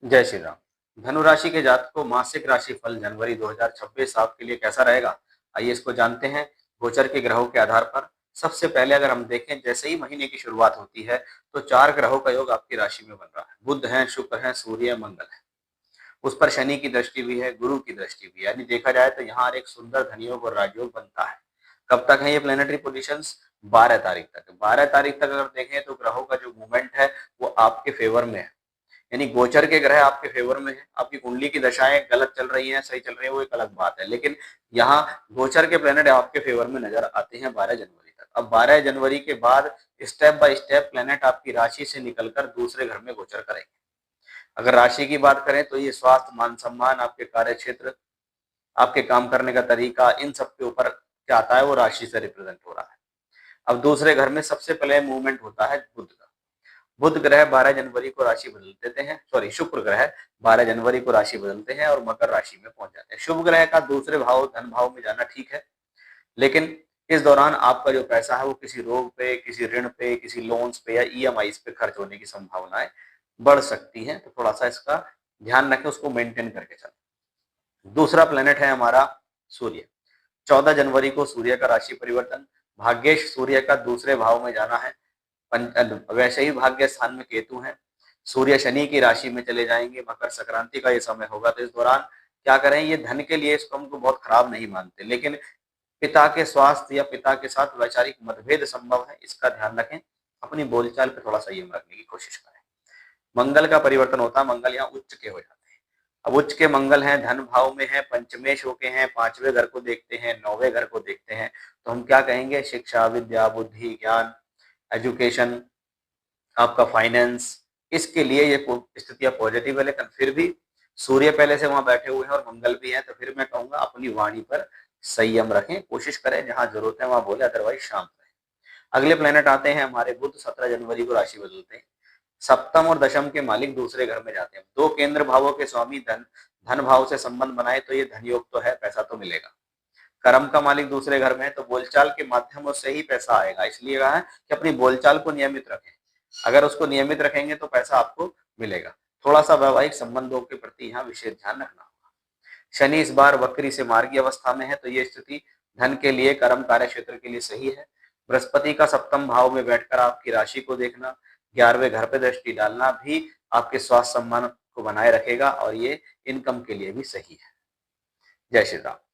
जय श्री राम। धनु राशि के जातक को मासिक राशि फल जनवरी 2026 आपके लिए कैसा रहेगा? आइए इसको जानते हैं। गोचर के ग्रहों के आधार पर सबसे पहले अगर हम देखें, जैसे ही महीने की शुरुआत होती है तो 4 ग्रहों का योग आपकी राशि में बन रहा है। बुध है, शुक्र है, सूर्य है, मंगल है। उस पर शनि की दृष्टि भी है, गुरु की दृष्टि भी है। यानी देखा जाए तो यहाँ एक सुंदर धनयोग और राजयोग बनता है। कब तक है ये प्लेनेटरी पोजिशंस? 12 तारीख तक। 12 तारीख तक अगर देखें तो ग्रहों का जो मूवमेंट है वो आपके फेवर में है। यानी गोचर के ग्रह आपके फेवर में है। आपकी कुंडली की दशाएं गलत चल रही हैं, सही चल रही है, वो एक अलग बात है। लेकिन यहाँ गोचर के प्लेनेट आपके फेवर में नजर आते हैं 12 जनवरी तक। अब 12 जनवरी के बाद स्टेप बाय स्टेप प्लेनेट आपकी राशि से निकलकर दूसरे घर में गोचर करेंगे। अगर राशि की बात करें तो ये स्वास्थ्य, मान सम्मान, आपके कार्य क्षेत्र, आपके काम करने का तरीका, इन सब के ऊपर क्या आता है वो राशि से रिप्रेजेंट हो रहा है। अब दूसरे घर में सबसे पहले मूवमेंट होता है बुध का। बुध ग्रह 12 जनवरी को राशि बदल देते हैं, सॉरी शुक्र ग्रह 12 जनवरी को राशि बदलते हैं और मकर राशि में पहुंच जाते हैं। शुभ ग्रह का दूसरे भाव, धन भाव में जाना ठीक है, लेकिन इस दौरान आपका जो पैसा है वो किसी रोग पे, किसी ऋण पे, किसी लोन्स पे या ईएमआई पे खर्च होने की संभावनाएं बढ़ सकती हैं। तो थोड़ा सा इसका ध्यान रखें, उसको मेंटेन करके चलें। दूसरा प्लेनेट है हमारा सूर्य। 14 जनवरी को सूर्य का राशि परिवर्तन, भाग्येश सूर्य का दूसरे भाव में जाना है। वैसे ही भाग्य स्थान में केतु है। सूर्य शनि की राशि में चले जाएंगे। मकर संक्रांति का ये समय होगा, तो इस दौरान क्या करें, ये धन के लिए इसको हमको बहुत खराब नहीं मानते, लेकिन पिता के स्वास्थ्य या पिता के साथ वैचारिक मतभेद संभव है, इसका ध्यान रखें। अपनी बोलचाल पे थोड़ा संयम रखने की कोशिश करें। मंगल का परिवर्तन होता है, मंगल यहाँ उच्च के हो जाते हैं। अब उच्च के मंगल हैं, धन भाव में है, पंचमेश होके हैं, 5वें घर को देखते हैं, 9वें घर को देखते हैं। तो हम क्या कहेंगे, शिक्षा, विद्या, बुद्धि, ज्ञान, एजुकेशन, आपका फाइनेंस, इसके लिए ये स्थितियां पॉजिटिव है। लेकिन फिर भी सूर्य पहले से वहां बैठे हुए हैं और मंगल भी है, तो फिर मैं कहूंगा अपनी वाणी पर संयम रखें, कोशिश करें जहां जरूरत है वहां बोले, अदरवाइज शांत रहें। अगले प्लेनेट आते हैं हमारे बुध। 17 जनवरी को राशि बदलते हैं। सप्तम और दशम के मालिक दूसरे घर में जाते हैं। दो केंद्र भावों के स्वामी धन धन भाव से संबंध बनाए तो ये धन योग तो है, पैसा तो मिलेगा। कर्म का मालिक दूसरे घर में है, तो बोलचाल के माध्यमों से ही पैसा आएगा। इसलिए कहा है कि अपनी बोलचाल को नियमित रखें। अगर उसको नियमित रखेंगे तो पैसा आपको मिलेगा। थोड़ा सा वैवाहिक संबंधों के प्रति यहाँ विशेष ध्यान रखना होगा। शनि इस बार वक्री से मार्गी अवस्था में है, तो ये स्थिति धन के लिए, कर्म कार्य क्षेत्र के लिए सही है। बृहस्पति का सप्तम भाव में बैठकर आपकी राशि को देखना, 11वें घर पे दृष्टि डालना भी आपके स्वास्थ्य सम्मान को बनाए रखेगा और ये इनकम के लिए भी सही है। जय श्री राम।